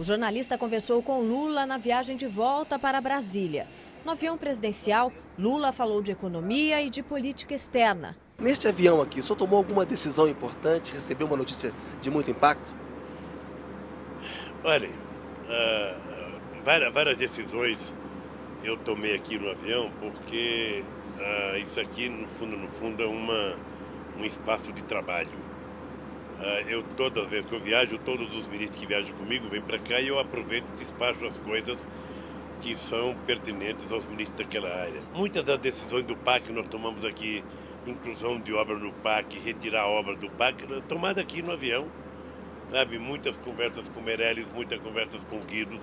O jornalista conversou com Lula na viagem de volta para Brasília. No avião presidencial, Lula falou de economia e de política externa. Neste avião aqui, o senhor tomou alguma decisão importante? Recebeu uma notícia de muito impacto? Olha, várias decisões eu tomei aqui no avião, porque isso aqui, no fundo é um espaço de trabalho. Todas as vezes que eu viajo, todos os ministros que viajam comigo vêm para cá e eu aproveito e despacho as coisas que são pertinentes aos ministros daquela área. Muitas das decisões do PAC que nós tomamos aqui, inclusão de obra no PAC, retirar a obra do PAC, tomada aqui no avião. Sabe, muitas conversas com Meirelles, muitas conversas com Guido,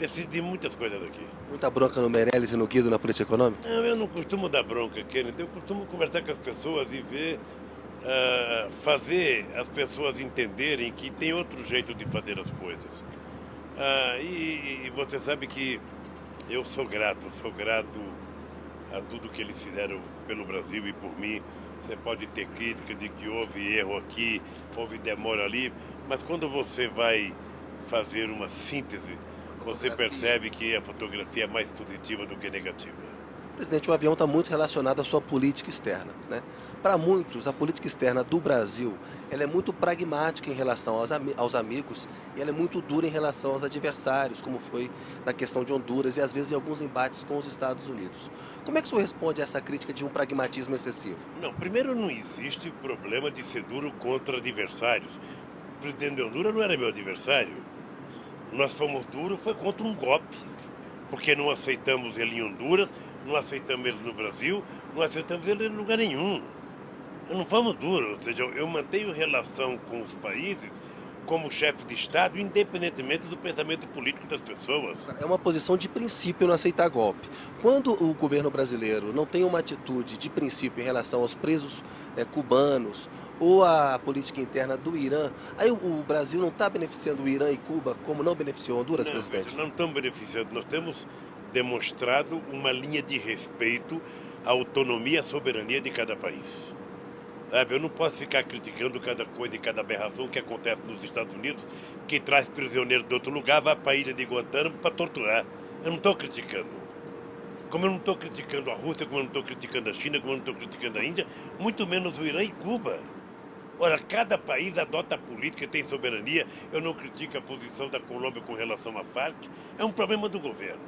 decidi muitas coisas aqui. Muita bronca no Meirelles e no Guido na política econômica? Não, eu não costumo dar bronca, Kennedy, eu costumo conversar com as pessoas e ver, fazer as pessoas entenderem que tem outro jeito de fazer as coisas. E você sabe que eu sou grato a tudo que eles fizeram pelo Brasil e por mim. Você pode ter crítica de que houve erro aqui, houve demora ali, mas quando você vai fazer uma síntese, você percebe que a fotografia é mais positiva do que negativa. Presidente, o avião está muito relacionado à sua política externa, né? Para muitos, a política externa do Brasil, ela é muito pragmática em relação aos amigos e ela é muito dura em relação aos adversários, como foi na questão de Honduras e às vezes em alguns embates com os Estados Unidos. Como é que o senhor responde a essa crítica de um pragmatismo excessivo? Não, primeiro não existe problema de ser duro contra adversários. O presidente de Honduras não era meu adversário. Nós fomos duros, foi contra um golpe, porque não aceitamos ele em Honduras, não aceitamos ele no Brasil, não aceitamos ele em lugar nenhum. Não fomos duros, ou seja, eu mantenho relação com os países como chefe de Estado, independentemente do pensamento político das pessoas. É uma posição de princípio não aceitar golpe. Quando o governo brasileiro não tem uma atitude de princípio em relação aos presos cubanos ou à política interna do Irã, aí o Brasil não está beneficiando o Irã e Cuba como não beneficiou Honduras, Não, presidente? não estamos beneficiando, nós temos demonstrado uma linha de respeito à autonomia e à soberania de cada país. Sabe, eu não posso ficar criticando cada coisa e cada aberração que acontece nos Estados Unidos, que traz prisioneiros de outro lugar, vai para a ilha de Guantánamo para torturar. Eu não estou criticando. Como eu não estou criticando a Rússia, como eu não estou criticando a China, como eu não estou criticando a Índia, muito menos o Irã e Cuba. Ora, cada país adota a política e tem soberania. Eu não critico a posição da Colômbia com relação à Farc. É um problema do governo.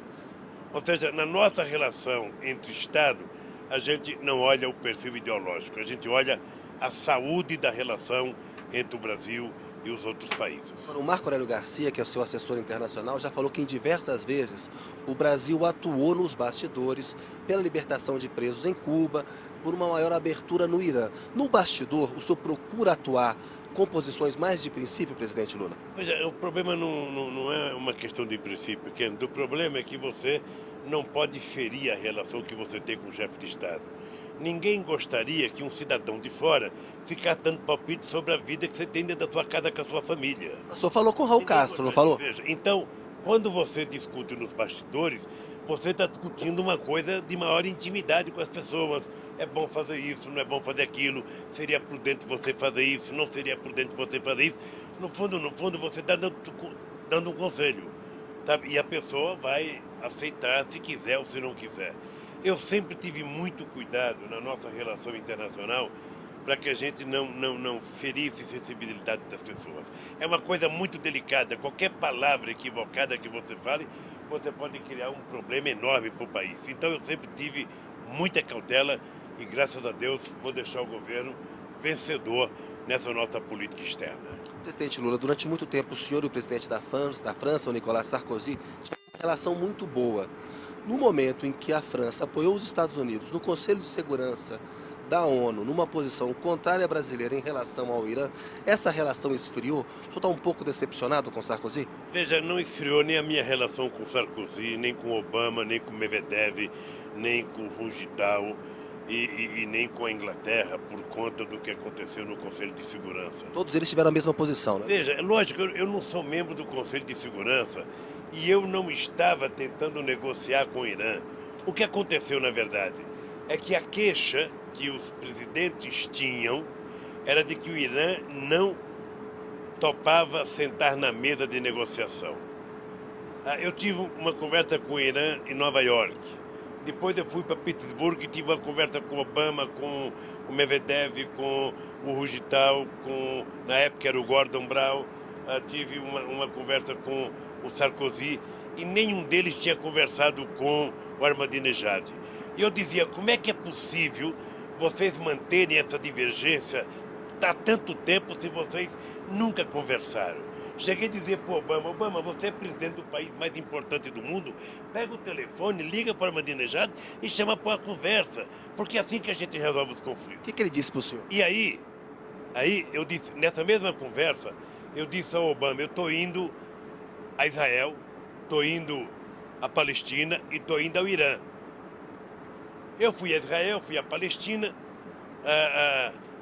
Ou seja, na nossa relação entre Estado, a gente não olha o perfil ideológico, a gente olha a saúde da relação entre o Brasil e os outros países. O Marco Aurélio Garcia, que é o seu assessor internacional, já falou que em diversas vezes o Brasil atuou nos bastidores pela libertação de presos em Cuba, por uma maior abertura no Irã. No bastidor, o senhor procura atuar com posições mais de princípio, presidente Lula? Veja, o problema não é uma questão de princípio, Kennedy. O problema é que você não pode ferir a relação que você tem com o chefe de Estado. Ninguém gostaria que um cidadão de fora ficasse dando palpite sobre a vida que você tem dentro da sua casa com a sua família. O senhor falou com o Raul Castro, não falou? Veja, então, quando você discute nos bastidores, você está discutindo uma coisa de maior intimidade com as pessoas. É bom fazer isso, não é bom fazer aquilo, seria prudente você fazer isso, não seria prudente você fazer isso. No fundo, você está dando um conselho, sabe? E a pessoa vai aceitar se quiser ou se não quiser. Eu sempre tive muito cuidado na nossa relação internacional para que a gente não ferisse a sensibilidade das pessoas. É uma coisa muito delicada. Qualquer palavra equivocada que você fale, você pode criar um problema enorme para o país. Então eu sempre tive muita cautela e, graças a Deus, vou deixar o governo vencedor nessa nossa política externa. Presidente Lula, durante muito tempo o senhor e o presidente da França, o Nicolas Sarkozy, tiveram uma relação muito boa. No momento em que a França apoiou os Estados Unidos no Conselho de Segurança da ONU, numa posição contrária à brasileira em relação ao Irã, essa relação esfriou? O senhor está um pouco decepcionado com Sarkozy? Veja, não esfriou nem a minha relação com Sarkozy, nem com Obama, nem com Medvedev, nem com Ruggital e nem com a Inglaterra, por conta do que aconteceu no Conselho de Segurança. Todos eles tiveram a mesma posição, né? Veja, é lógico, eu não sou membro do Conselho de Segurança e eu não estava tentando negociar com o Irã. O que aconteceu, na verdade, é que a queixa que os presidentes tinham era de que o Irã não topava sentar na mesa de negociação. Eu tive uma conversa com o Irã em Nova York. Depois eu fui para Pittsburgh e tive uma conversa com o Obama, com o Medvedev, com o Rugital, na época era o Gordon Brown. Tive uma conversa com o Sarkozy e nenhum deles tinha conversado com o Ahmadinejad. E eu dizia, como é que é possível vocês manterem essa divergência há tanto tempo se vocês nunca conversaram? Cheguei a dizer para o Obama, Obama, você é presidente do país mais importante do mundo, pega o telefone, liga para o Ahmadinejad e chama para uma conversa, porque é assim que a gente resolve os conflitos. O que ele disse para o senhor? E aí eu disse, nessa mesma conversa, eu disse ao Obama, eu estou indo a Israel, estou indo à Palestina e estou indo ao Irã. Eu fui a Israel, fui à Palestina,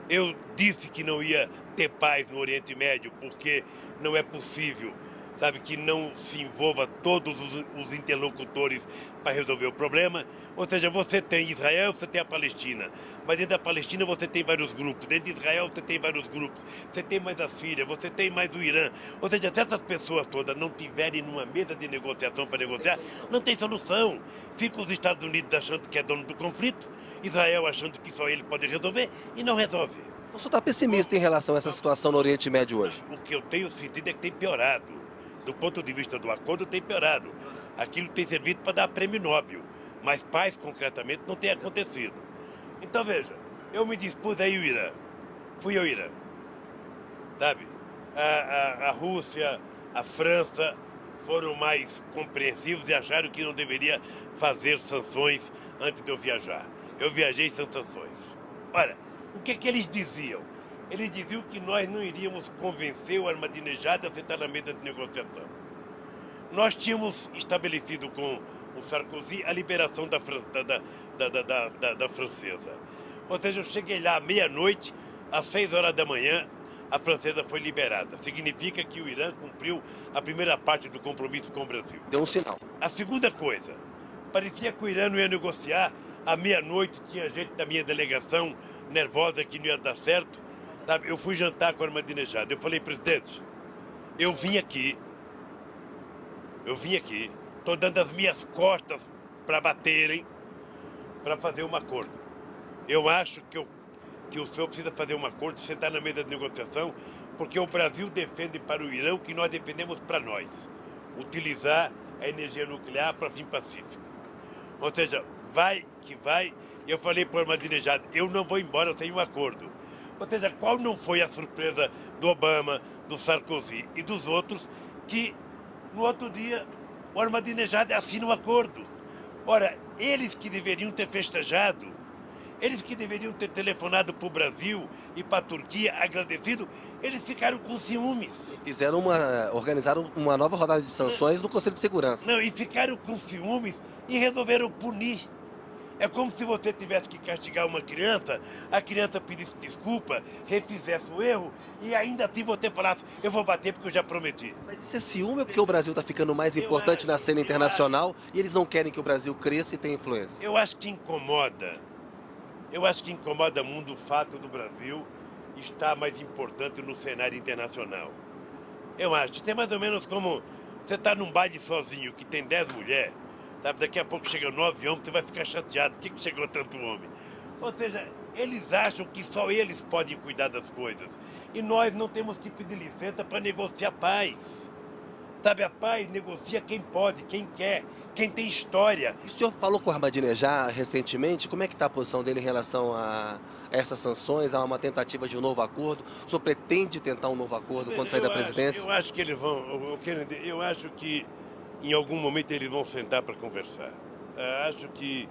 eu disse que não ia ter paz no Oriente Médio, porque não é possível, sabe, que não se envolva todos os interlocutores para resolver o problema. Ou seja, você tem Israel, você tem a Palestina, mas dentro da Palestina você tem vários grupos, dentro de Israel você tem vários grupos, você tem mais a Síria, você tem mais o Irã. Ou seja, se essas pessoas todas não tiverem numa mesa de negociação para negociar, não tem solução. Ficam os Estados Unidos achando que é dono do conflito, Israel achando que só ele pode resolver e não resolve. O senhor está pessimista em relação a essa situação no Oriente Médio hoje? O que eu tenho sentido é que tem piorado. Do ponto de vista do acordo, tem piorado. Aquilo tem servido para dar prêmio Nobel, mas paz, concretamente, não tem acontecido. Então, veja, eu me dispus a ir ao Irã. Fui ao Irã. Sabe? A Rússia, a França foram mais compreensivos e acharam que não deveria fazer sanções antes de eu viajar. Eu viajei sem sanções. Olha, o que eles diziam? Eles diziam que nós não iríamos convencer o Ahmadinejad a sentar na mesa de negociação. Nós tínhamos estabelecido com o Sarkozy a liberação da francesa. Ou seja, eu cheguei lá à meia-noite, às 6 horas da manhã, a francesa foi liberada. Significa que o Irã cumpriu a primeira parte do compromisso com o Brasil. Deu um sinal. A segunda coisa, parecia que o Irã não ia negociar. À meia-noite tinha gente da minha delegação nervosa que não ia dar certo. Sabe? Eu fui jantar com o Ahmadinejad. Eu falei, presidente, eu vim aqui, estou dando as minhas costas para baterem, para fazer um acordo. Eu acho que o senhor precisa fazer um acordo, sentar na mesa de negociação, porque o Brasil defende para o Irã o que nós defendemos para nós, utilizar a energia nuclear para fim pacífico. Ou seja, vai que vai. Eu falei para o Ahmadinejad, eu não vou embora sem um acordo. Ou seja, qual não foi a surpresa do Obama, do Sarkozy e dos outros, que no outro dia o Ahmadinejad assina um acordo. Ora, eles que deveriam ter festejado, eles que deveriam ter telefonado para o Brasil e para a Turquia agradecido, eles ficaram com ciúmes. Organizaram uma nova rodada de sanções no Conselho de Segurança. Não, e ficaram com ciúmes e resolveram punir. É como se você tivesse que castigar uma criança, a criança pedisse desculpa, refizesse o erro e ainda assim você falasse, eu vou bater porque eu já prometi. Mas isso é ciúme porque o Brasil está ficando mais importante na cena internacional e eles não querem que o Brasil cresça e tenha influência? Eu acho que incomoda muito o fato do Brasil estar mais importante no cenário internacional. Eu acho, isso é mais ou menos como você está num baile sozinho que tem 10 mulheres, sabe? Daqui a pouco chega 9 homens, você vai ficar chateado. Por que chegou tanto homem? Ou seja, eles acham que só eles podem cuidar das coisas. E nós não temos que pedir licença para negociar paz. Sabe, a paz negocia quem pode, quem quer, quem tem história. O senhor falou com o Ahmadinejad recentemente. Como é que está a posição dele em relação a essas sanções, a uma tentativa de um novo acordo? O senhor pretende tentar um novo acordo quando sair da presidência? Eu acho que eles vão... Eu acho que em algum momento eles vão sentar para conversar. Acho que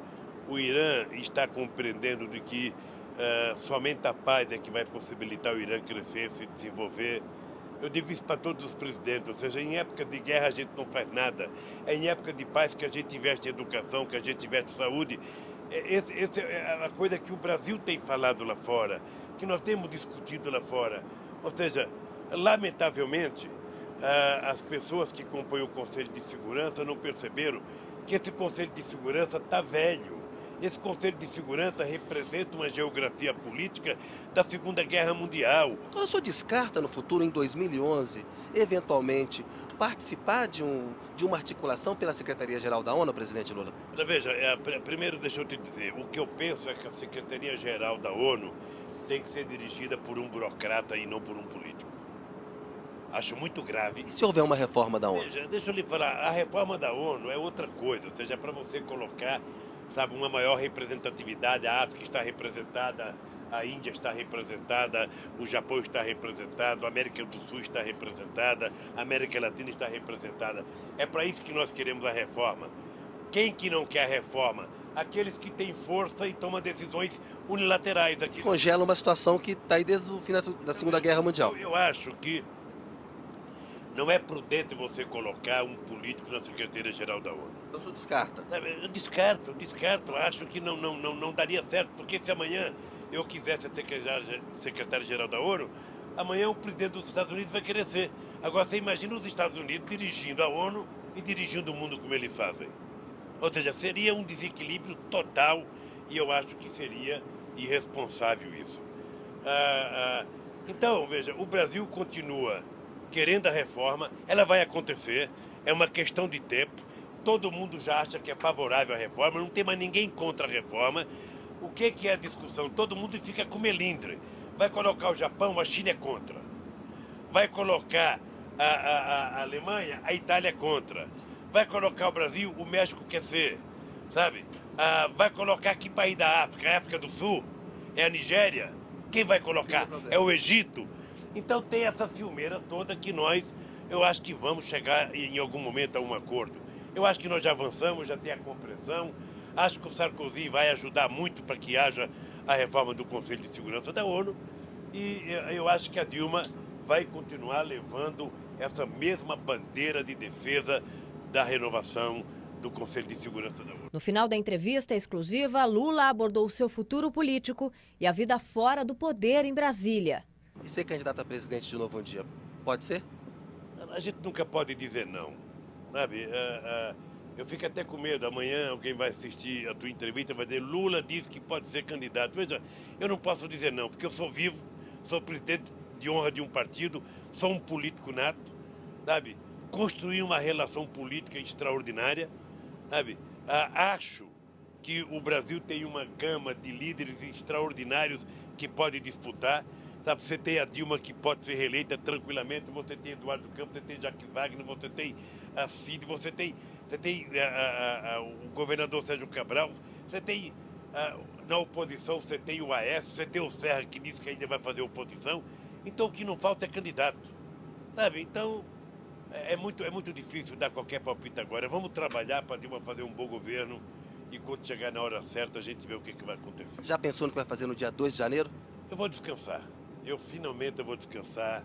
o Irã está compreendendo de que somente a paz é que vai possibilitar o Irã crescer, se desenvolver. Eu digo isso para todos os presidentes, ou seja, em época de guerra a gente não faz nada. É em época de paz que a gente investe em educação, que a gente investe em saúde. Essa é a coisa que o Brasil tem falado lá fora, que nós temos discutido lá fora. Ou seja, lamentavelmente, as pessoas que compõem o Conselho de Segurança não perceberam que esse Conselho de Segurança está velho Esse Conselho de Segurança representa uma geografia política da Segunda Guerra Mundial. Agora, o senhor descarta no futuro, em 2011, eventualmente, participar de uma articulação pela Secretaria-Geral da ONU, presidente Lula? Veja, primeiro deixa eu te dizer, o que eu penso é que a Secretaria-Geral da ONU tem que ser dirigida por um burocrata e não por um político. Acho muito grave. E se houver uma reforma da ONU? Veja, deixa eu lhe falar, a reforma da ONU é outra coisa, ou seja, é para você colocar, sabe, uma maior representatividade, a África está representada, a Índia está representada, o Japão está representado, a América do Sul está representada, a América Latina está representada. É para isso que nós queremos a reforma. Quem que não quer a reforma? Aqueles que têm força e tomam decisões unilaterais aqui. Congela uma situação que está aí desde o fim da Segunda Guerra Mundial. Eu acho que não é prudente você colocar um político na Secretaria-Geral da ONU. Então o senhor descarta? Eu descarto. Acho que não daria certo, porque se amanhã eu quisesse ser secretário-geral da ONU, amanhã o presidente dos Estados Unidos vai querer ser. Agora você imagina os Estados Unidos dirigindo a ONU e dirigindo o mundo como eles fazem. Ou seja, seria um desequilíbrio total e eu acho que seria irresponsável isso. Então, veja, o Brasil continua querendo a reforma, ela vai acontecer, é uma questão de tempo, todo mundo já acha que é favorável à reforma, não tem mais ninguém contra a reforma. O que é a discussão? Todo mundo fica com melindre. Vai colocar o Japão, a China é contra. Vai colocar a Alemanha, a Itália é contra. Vai colocar o Brasil, o México quer ser, sabe? Vai colocar que país da África? A África do Sul? É a Nigéria? Quem vai colocar? É o Egito? Então tem essa ciumeira toda que eu acho que vamos chegar em algum momento a um acordo. Eu acho que nós já avançamos, já tem a compreensão. Acho que o Sarkozy vai ajudar muito para que haja a reforma do Conselho de Segurança da ONU. E eu acho que a Dilma vai continuar levando essa mesma bandeira de defesa da renovação do Conselho de Segurança da ONU. No final da entrevista exclusiva, Lula abordou seu futuro político e a vida fora do poder em Brasília. E ser candidato a presidente de novo um dia, pode ser? A gente nunca pode dizer não, sabe? Eu fico até com medo, amanhã alguém vai assistir a tua entrevista e vai dizer Lula disse que pode ser candidato. Veja, eu não posso dizer não, porque eu sou vivo, sou presidente de honra de um partido, sou um político nato, sabe? Construí uma relação política extraordinária, sabe? Acho que o Brasil tem uma gama de líderes extraordinários que pode disputar. Sabe, você tem a Dilma que pode ser reeleita tranquilamente, você tem Eduardo Campos, você tem Jacques Wagner, você tem a Cid, você tem o governador Sérgio Cabral, você tem na oposição, você tem o Aécio, você tem o Serra que disse que ainda vai fazer oposição. Então o que não falta é candidato, sabe? Então é muito difícil dar qualquer palpite agora. Vamos trabalhar para Dilma fazer um bom governo e quando chegar na hora certa a gente vê o que vai acontecer. Já pensou no que vai fazer no dia 2 de janeiro? Eu vou descansar. Eu finalmente vou descansar.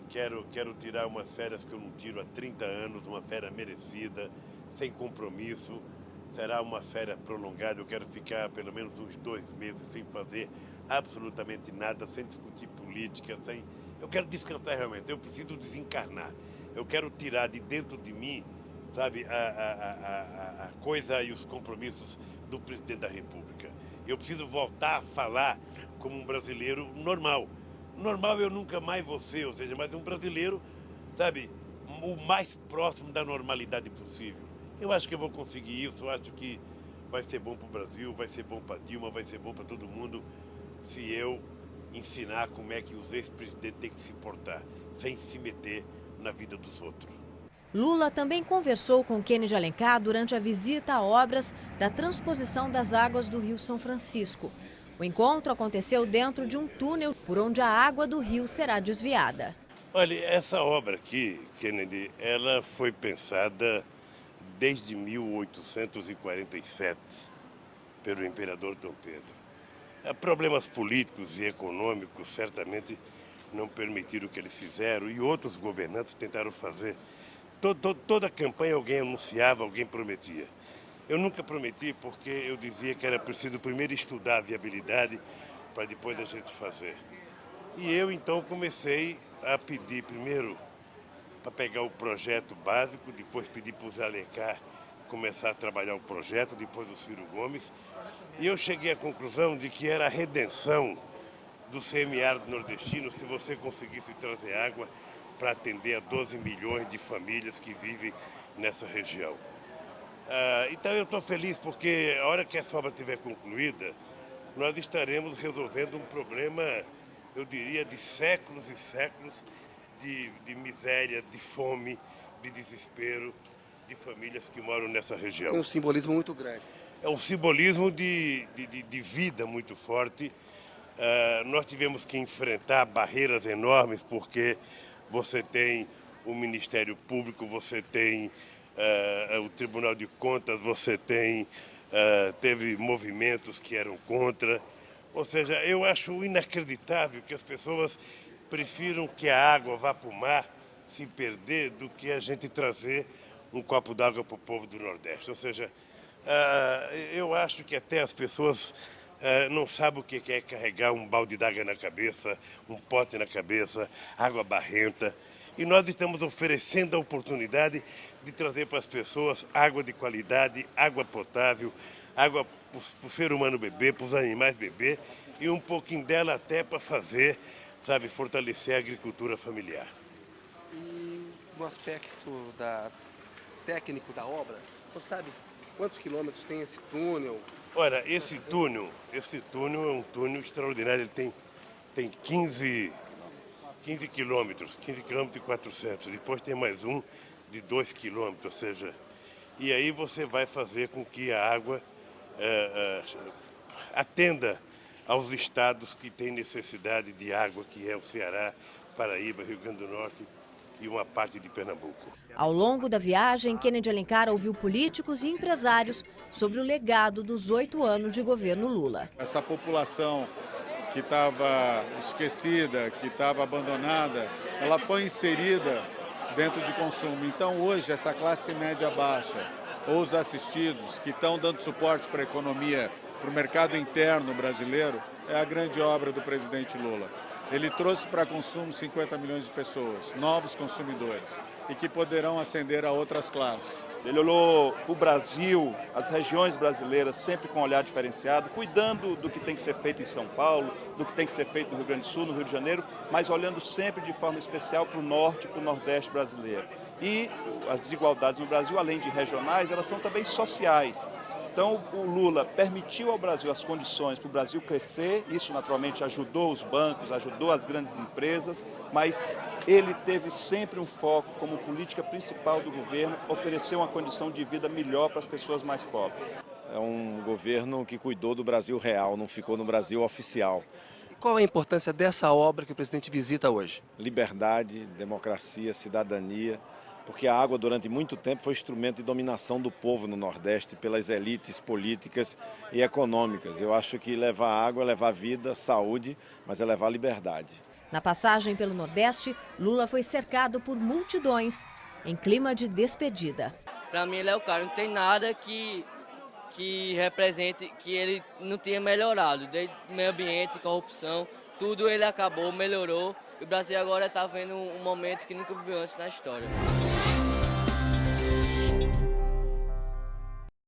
Quero tirar umas férias que eu não tiro há 30 anos, uma férias merecida, sem compromisso. Será uma férias prolongada. Eu quero ficar pelo menos uns 2 meses sem fazer absolutamente nada, sem discutir política, Eu quero descansar realmente. Eu preciso desencarnar. Eu quero tirar de dentro de mim, sabe, a coisa e os compromissos do presidente da República. Eu preciso voltar a falar como um brasileiro normal. Normal eu nunca mais vou ser, ou seja, mas um brasileiro, sabe, o mais próximo da normalidade possível. Eu acho que eu vou conseguir isso, eu acho que vai ser bom para o Brasil, vai ser bom para Dilma, vai ser bom para todo mundo, se eu ensinar como é que os ex-presidentes têm que se portar, sem se meter na vida dos outros. Lula também conversou com Kennedy Alencar durante a visita a obras da transposição das águas do Rio São Francisco. O encontro aconteceu dentro de um túnel por onde a água do rio será desviada. Olha, essa obra aqui, Kennedy, ela foi pensada desde 1847 pelo imperador Dom Pedro. Problemas políticos e econômicos certamente não permitiram o que eles fizeram e outros governantes tentaram fazer. Toda a campanha alguém anunciava, alguém prometia. Eu nunca prometi porque eu dizia que era preciso primeiro estudar a viabilidade para depois a gente fazer. E eu então comecei a pedir primeiro para pegar o projeto básico, depois pedi para o Zé Alencar começar a trabalhar o projeto, depois do Ciro Gomes. E eu cheguei à conclusão de que era a redenção do semiárido nordestino se você conseguisse trazer água para atender a 12 milhões de famílias que vivem nessa região. Então eu estou feliz porque a hora que essa obra estiver concluída, nós estaremos resolvendo um problema, eu diria, de séculos e séculos de miséria, de fome, de desespero de famílias que moram nessa região. Tem um simbolismo muito grande. É um simbolismo de vida muito forte. Nós tivemos que enfrentar barreiras enormes porque você tem o Ministério Público, você tem o Tribunal de Contas, você tem teve movimentos que eram contra. Ou seja, eu acho inacreditável que as pessoas prefiram que a água vá para o mar se perder do que a gente trazer um copo d'água para o povo do Nordeste. Ou seja, eu acho que até as pessoas não sabem o que é carregar um balde d'água na cabeça, um pote na cabeça, água barrenta. E nós estamos oferecendo a oportunidade de trazer para as pessoas água de qualidade, água potável, água para o ser humano beber, para os animais beber e um pouquinho dela até para fazer, sabe, fortalecer a agricultura familiar. E no aspecto técnico da obra, você sabe quantos quilômetros tem esse túnel? Olha, esse túnel é um túnel extraordinário, ele tem 15 quilômetros, 15 quilômetros e 400. Depois tem mais um de 2 quilômetros, ou seja, e aí você vai fazer com que a água atenda aos estados que têm necessidade de água, que é o Ceará, Paraíba, Rio Grande do Norte e uma parte de Pernambuco. Ao longo da viagem, Kennedy Alencar ouviu políticos e empresários sobre o legado dos 8 anos de governo Lula. Essa população que estava esquecida, que estava abandonada, ela foi inserida dentro de consumo. Então hoje essa classe média baixa, ou os assistidos que estão dando suporte para a economia, para o mercado interno brasileiro, é a grande obra do presidente Lula. Ele trouxe para consumo 50 milhões de pessoas, novos consumidores, e que poderão ascender a outras classes. Ele olhou para o Brasil, as regiões brasileiras, sempre com um olhar diferenciado, cuidando do que tem que ser feito em São Paulo, do que tem que ser feito no Rio Grande do Sul, no Rio de Janeiro, mas olhando sempre de forma especial para o norte e para o nordeste brasileiro. E as desigualdades no Brasil, além de regionais, elas são também sociais. Então, o Lula permitiu ao Brasil as condições para o Brasil crescer, isso naturalmente ajudou os bancos, ajudou as grandes empresas, mas ele teve sempre um foco como política principal do governo, oferecer uma condição de vida melhor para as pessoas mais pobres. É um governo que cuidou do Brasil real, não ficou no Brasil oficial. E qual é a importância dessa obra que o presidente visita hoje? Liberdade, democracia, cidadania. Porque a água durante muito tempo foi instrumento de dominação do povo no Nordeste pelas elites políticas e econômicas. Eu acho que levar água é levar vida, saúde, mas é levar liberdade. Na passagem pelo Nordeste, Lula foi cercado por multidões em clima de despedida. Para mim ele é o cara, não tem nada que represente que ele não tenha melhorado. Desde meio ambiente, corrupção, tudo ele acabou, melhorou. E o Brasil agora está vendo um momento que nunca viveu antes na história.